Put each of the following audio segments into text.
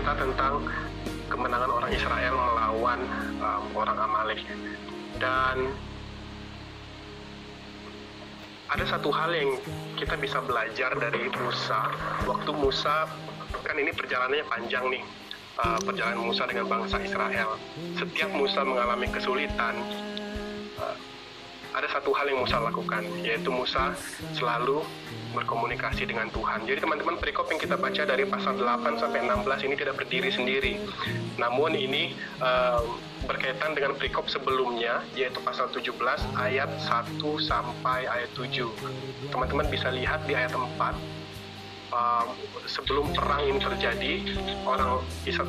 cerita tentang kemenangan orang Israel melawan orang Amalek. Dan ada satu hal yang kita bisa belajar dari Musa. Waktu Musa, kan ini perjalanannya panjang nih, perjalanan Musa dengan bangsa Israel. Setiap Musa mengalami kesulitan, ada satu hal yang Musa lakukan, yaitu Musa selalu berkomunikasi dengan Tuhan. Jadi teman-teman, perikop yang kita baca dari pasal 8 sampai 16 ini tidak berdiri sendiri. Namun ini berkaitan dengan perikop sebelumnya, yaitu pasal 17 ayat 1 sampai ayat 7. Teman-teman bisa lihat di ayat 4, sebelum perang ini terjadi,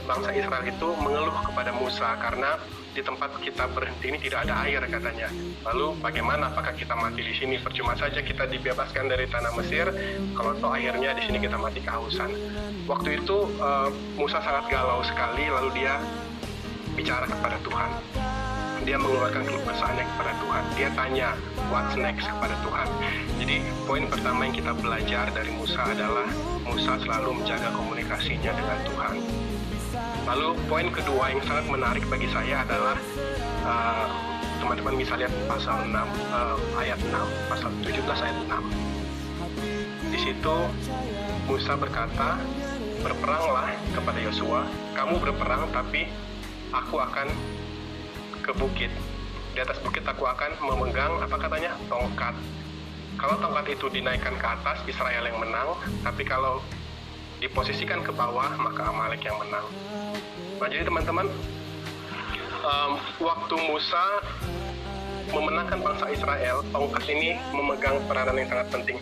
bangsa Israel itu mengeluh kepada Musa karena di tempat kita berhenti ini tidak ada air katanya. Lalu bagaimana, apakah kita mati di sini? Percuma saja kita dibebaskan dari tanah Mesir kalau toh akhirnya di sini kita mati kehausan. Waktu itu Musa sangat galau sekali, lalu dia bicara kepada Tuhan. Dia mengeluarkan keluh kesahnya kepada Tuhan. Dia tanya, what's next kepada Tuhan. Jadi poin pertama yang kita belajar dari Musa adalah Musa selalu menjaga komunikasinya dengan Tuhan. Lalu poin kedua yang sangat menarik bagi saya adalah teman-teman bisa lihat pasal 6 ayat 6, pasal 17 ayat 6. Di situ Musa berkata, berperanglah kepada Yosua, kamu berperang tapi aku akan ke bukit. Di atas bukit aku akan memegang, apa katanya, tongkat. Kalau tongkat itu dinaikkan ke atas, Israel yang menang. Tapi kalau diposisikan ke bawah, maka Amalek yang menang. Nah, jadi teman-teman, waktu Musa memenangkan bangsa Israel, tongkat ini memegang peranan yang sangat penting.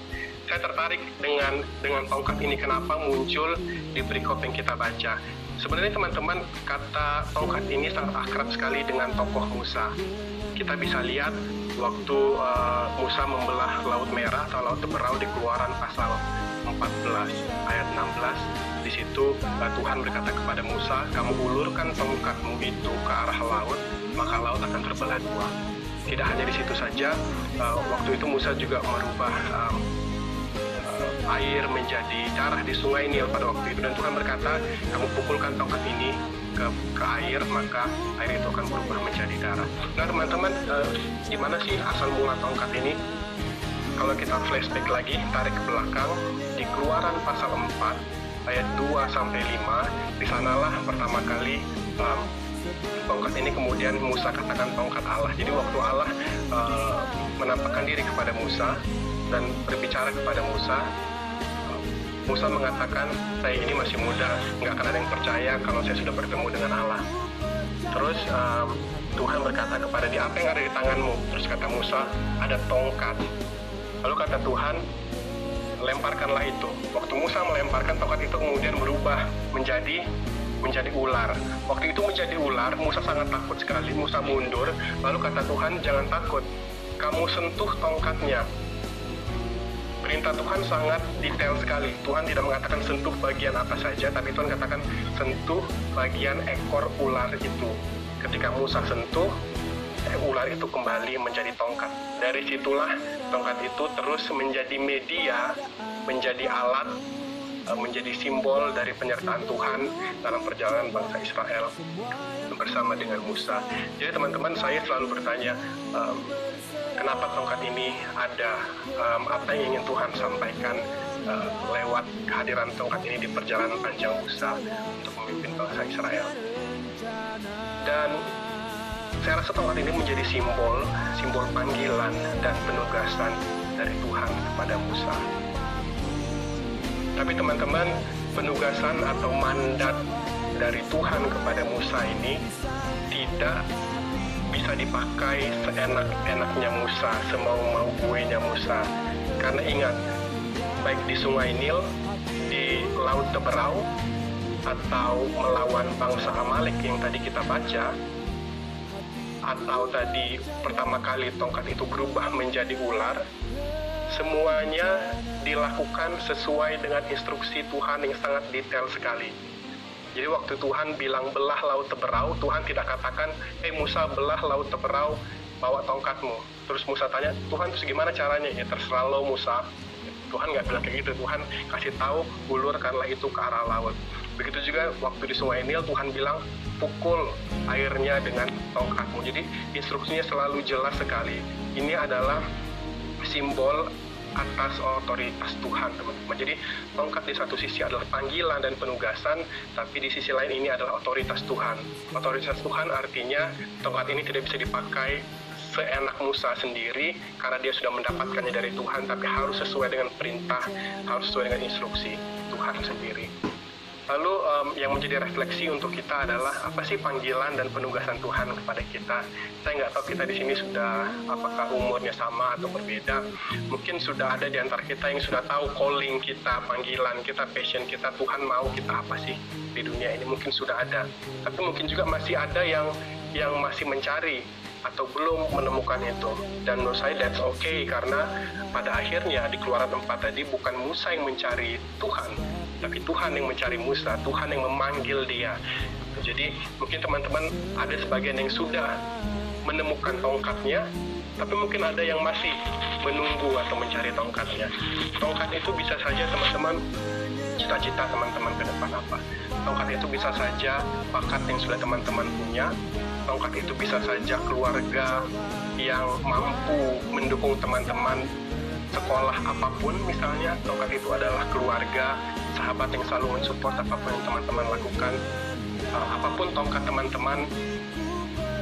Saya tertarik dengan tongkat ini. Kenapa muncul di perikop yang kita baca? Sebenarnya teman-teman, kata tongkat ini sangat akrab sekali dengan tokoh Musa. Kita bisa lihat waktu Musa membelah Laut Merah atau Laut Teberau di Keluaran pasal 14 ayat 16. Di situ Tuhan berkata kepada Musa, kamu ulurkan tongkatmu itu ke arah laut, maka laut akan terbelah dua. Tidak hanya di situ saja, waktu itu Musa juga merubah air menjadi darah di sungai Nil pada waktu itu, dan Tuhan berkata, kamu pukulkan tongkat ini ke air, maka air itu akan berubah menjadi darah. Nah teman-teman, gimana sih asal mula tongkat ini? Kalau kita flashback lagi, tarik ke belakang, di Keluaran pasal 4 ayat 2 sampai 5, di sanalah pertama kali tongkat ini kemudian Musa katakan tongkat Allah. Jadi waktu Allah menampakkan diri kepada Musa dan berbicara kepada Musa, Musa mengatakan, saya ini masih muda, nggak akan ada yang percaya kalau saya sudah bertemu dengan Allah. Terus Tuhan berkata kepada dia, apa yang ada di tanganmu? Terus kata Musa, ada tongkat. Lalu kata Tuhan, lemparkanlah itu. Waktu Musa melemparkan, tongkat itu kemudian berubah menjadi ular. Waktu itu menjadi ular, Musa sangat takut sekali. Musa mundur, lalu kata Tuhan, jangan takut, kamu sentuh tongkatnya. Perintah Tuhan sangat detail sekali. Tuhan tidak mengatakan sentuh bagian apa saja, tapi Tuhan katakan sentuh bagian ekor ular itu. Ketika Musa sentuh, ular itu kembali menjadi tongkat. Dari situlah tongkat itu terus menjadi media, menjadi alat, menjadi simbol dari penyertaan Tuhan dalam perjalanan bangsa Israel bersama dengan Musa. Jadi teman-teman, saya selalu bertanya, kenapa tongkat ini ada, apa yang ingin Tuhan sampaikan lewat kehadiran tongkat ini di perjalanan panjang Musa untuk memimpin bangsa Israel. Dan saya rasa tongkat ini menjadi simbol panggilan dan penugasan dari Tuhan kepada Musa. Tapi teman-teman, penugasan atau mandat dari Tuhan kepada Musa ini tidak bisa dipakai seenak-enaknya Musa, semau-mau-guenya Musa. Karena ingat, baik di Sungai Nil, di Laut Teberau, atau melawan bangsa Amalek yang tadi kita baca, atau tadi pertama kali tongkat itu berubah menjadi ular, semuanya dilakukan sesuai dengan instruksi Tuhan yang sangat detail sekali. Jadi waktu Tuhan bilang belah Laut Teberau, Tuhan tidak katakan, Musa belah Laut Teberau, bawa tongkatmu. Terus Musa tanya, Tuhan terus gimana caranya? Ya terserah lo Musa. Tuhan nggak bilang kayak gitu. Tuhan kasih tahu, ulurkanlah itu ke arah laut. Begitu juga waktu di Sungai Nil, Tuhan bilang pukul airnya dengan tongkatmu. Jadi instruksinya selalu jelas sekali. Ini adalah simbol atas otoritas Tuhan, teman-teman. Jadi tongkat di satu sisi adalah panggilan dan penugasan, tapi di sisi lain ini adalah otoritas Tuhan. Otoritas Tuhan artinya tongkat ini tidak bisa dipakai seenak Musa sendiri karena dia sudah mendapatkannya dari Tuhan, tapi harus sesuai dengan perintah, harus sesuai dengan instruksi Tuhan sendiri. Lalu yang menjadi refleksi untuk kita adalah apa sih panggilan dan penugasan Tuhan kepada kita. Saya nggak tahu kita di sini sudah apakah umurnya sama atau berbeda. Mungkin sudah ada di antara kita yang sudah tahu calling kita, panggilan kita, passion kita, Tuhan mau kita apa sih di dunia ini. Mungkin sudah ada, tapi mungkin juga masih ada yang masih mencari atau belum menemukan itu. Dan menurut saya that's okay, karena pada akhirnya di Keluaran 4 tadi bukan Musa yang mencari Tuhan, tapi Tuhan yang mencari Musa, Tuhan yang memanggil dia. Jadi mungkin teman-teman ada sebagian yang sudah menemukan tongkatnya, tapi mungkin ada yang masih menunggu atau mencari tongkatnya. Tongkat itu bisa saja teman-teman, cita-cita teman-teman ke depan apa. Tongkat itu bisa saja bakat yang sudah teman-teman punya. Tongkat itu bisa saja keluarga yang mampu mendukung teman-teman sekolah apapun misalnya. Tongkat itu adalah keluarga, sahabat yang selalu mensupport apapun yang teman-teman lakukan. Apapun tongkat teman-teman,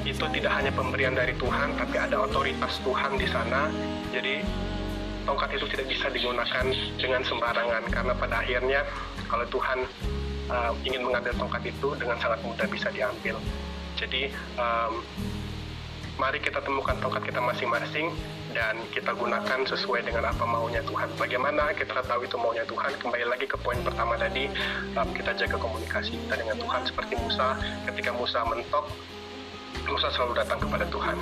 itu tidak hanya pemberian dari Tuhan, tapi ada otoritas Tuhan di sana. Jadi tongkat itu tidak bisa digunakan dengan sembarangan, karena pada akhirnya kalau Tuhan ingin mengambil tongkat itu, dengan sangat mudah bisa diambil. Jadi mari kita temukan tongkat kita masing-masing dan kita gunakan sesuai dengan apa maunya Tuhan. Bagaimana kita tahu itu maunya Tuhan? Kembali lagi ke poin pertama tadi, kita jaga komunikasi kita dengan Tuhan seperti Musa. Ketika Musa mentok, Musa selalu datang kepada Tuhan.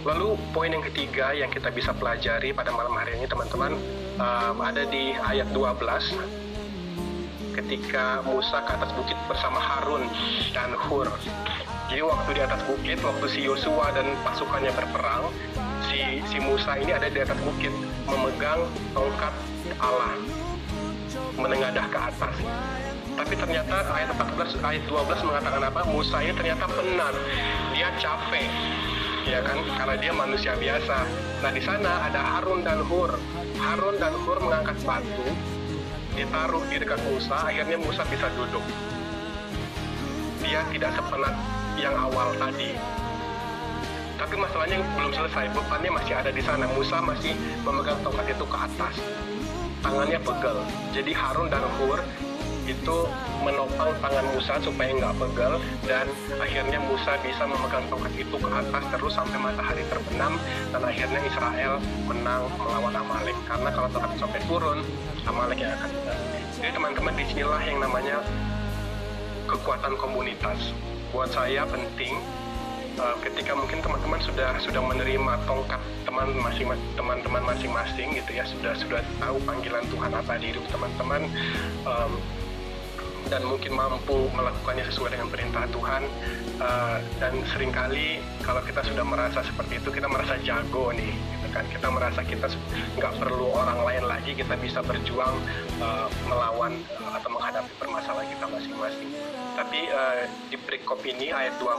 Lalu poin yang ketiga yang kita bisa pelajari pada malam hari ini teman-teman, ada di ayat 12. Ketika Musa ke atas bukit bersama Harun dan Hur. Jadi waktu di atas bukit, waktu si Yosua dan pasukannya berperang, si Musa ini ada di atas bukit memegang tongkat Allah, menengadah ke atas. Tapi ternyata ayat 12 mengatakan apa? Musa ini ternyata penat, dia capek, ya kan? Karena dia manusia biasa. Nah di sana ada Harun dan Hur. Harun dan Hur mengangkat batu, ditaruh di dekat Musa, akhirnya Musa bisa duduk. Dia tidak sepenat yang awal tadi. Tapi masalahnya belum selesai, bebannya masih ada di sana. Musa masih memegang tongkat itu ke atas. Tangannya pegel. Jadi Harun dan Hur itu menopang tangan Musa supaya nggak pegel, dan akhirnya Musa bisa memegang tongkat itu ke atas terus sampai matahari terbenam, dan akhirnya Israel menang melawan Amalek. Karena kalau tongkat sampai turun, Amalek yang akan menang. Jadi teman-teman, disinilah yang namanya kekuatan komunitas. Buat saya penting ketika mungkin teman-teman sudah menerima tongkat teman-teman masing-masing gitu ya, sudah tahu panggilan Tuhan apa di hidup teman-teman, dan mungkin mampu melakukannya sesuai dengan perintah Tuhan. Dan seringkali kalau kita sudah merasa seperti itu, kita merasa jago nih gitu kan, kita merasa kita nggak perlu orang lain lagi, kita bisa berjuang melawan atau menghadapi permasalahan kita masing-masing. Tapi di perikop ini ayat 12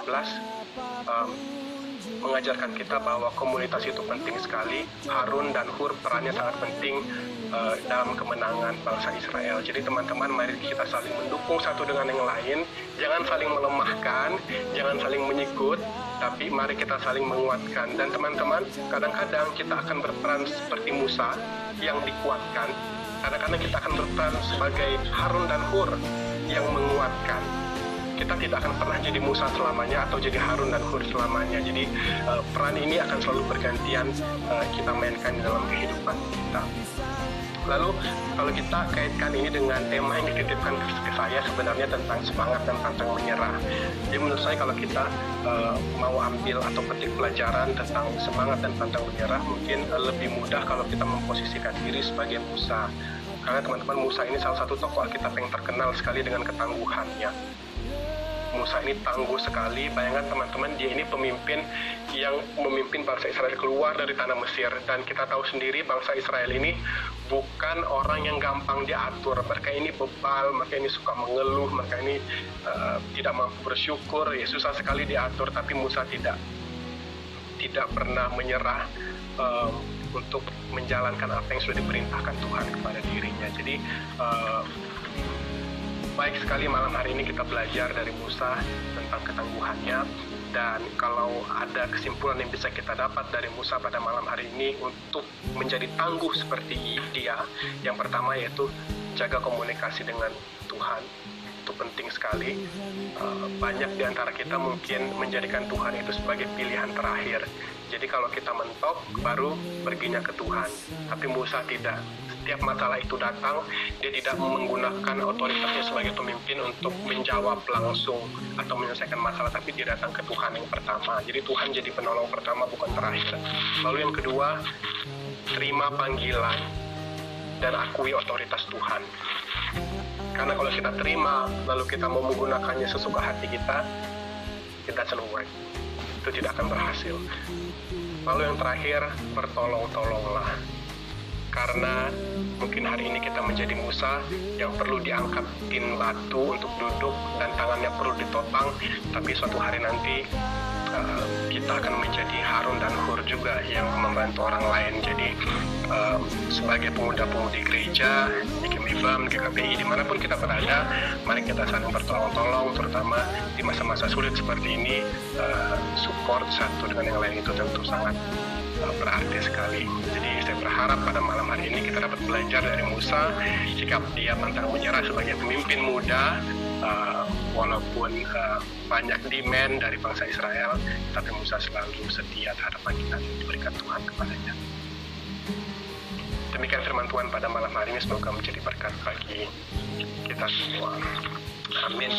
mengajarkan kita bahwa komunitas itu penting sekali. Harun dan Hur perannya sangat penting dalam kemenangan bangsa Israel. Jadi teman-teman, mari kita saling mendukung satu dengan yang lain. Jangan saling melemahkan, jangan saling menyikut, tapi mari kita saling menguatkan. Dan teman-teman, kadang-kadang kita akan berperan seperti Musa yang dikuatkan. Kadang-kadang kita akan berperan sebagai Harun dan Hur yang menguatkan. Kita tidak akan pernah jadi Musa selamanya atau jadi Harun dan Hur selamanya. Jadi peran ini akan selalu bergantian kita mainkan dalam kehidupan kita. Lalu kalau kita kaitkan ini dengan tema yang dititipkan ke saya sebenarnya tentang semangat dan pantang menyerah. Jadi menurut saya kalau kita mau ambil atau petik pelajaran tentang semangat dan pantang menyerah, mungkin lebih mudah kalau kita memposisikan diri sebagai Musa. Karena teman-teman, Musa ini salah satu tokoh Alkitab yang terkenal sekali dengan ketangguhannya. Musa ini tangguh sekali. Bayangkan teman-teman, dia ini pemimpin yang memimpin bangsa Israel keluar dari tanah Mesir. Dan kita tahu sendiri bangsa Israel ini bukan orang yang gampang diatur. Mereka ini bebal, mereka ini suka mengeluh, mereka ini tidak mampu bersyukur, ya susah sekali diatur. Tapi Musa tidak pernah menyerah untuk menjalankan apa yang sudah diperintahkan Tuhan kepada dirinya. Jadi baik sekali malam hari ini kita belajar dari Musa tentang ketangguhannya. Dan kalau ada kesimpulan yang bisa kita dapat dari Musa pada malam hari ini untuk menjadi tangguh seperti dia, yang pertama yaitu jaga komunikasi dengan Tuhan. Itu penting sekali. Banyak di antara kita mungkin menjadikan Tuhan itu sebagai pilihan terakhir. Jadi kalau kita mentok, baru perginya ke Tuhan. Tapi Musa tidak. Setiap masalah itu datang, dia tidak menggunakan otoritasnya sebagai pemimpin untuk menjawab langsung atau menyelesaikan masalah, tapi dia datang ke Tuhan yang pertama. Jadi Tuhan jadi penolong pertama, bukan terakhir. Lalu yang kedua, terima panggilan dan akui otoritas Tuhan. Karena kalau kita terima, lalu kita mau menggunakannya sesuka hati kita, it doesn't work. Itu tidak akan berhasil. Lalu yang terakhir, bertolong-tolonglah. Karena mungkin hari ini kita menjadi Musa yang perlu diangkatin batu untuk duduk dan tangannya perlu ditopang, tapi suatu hari nanti kita akan menjadi Harun dan Hur juga yang membantu orang lain. Jadi sebagai pemuda-pemudi gereja, GKMIFAM, GKPI, dimanapun kita berada, mari kita saling bertolong-tolong, terutama di masa-masa sulit seperti ini. Support satu dengan yang lain itu tentu sangat berarti sekali. Jadi saya berharap pada malam hari ini kita dapat belajar dari Musa, sikap dia pantang menyerah sebagai pemimpin muda, walaupun banyak demand dari bangsa Israel, tapi Musa selalu setia terhadap panggilan yang diberikan Tuhan kepadanya. Demikian firman Tuhan pada malam hari ini, semoga menjadi berkat bagi kita semua. Amin.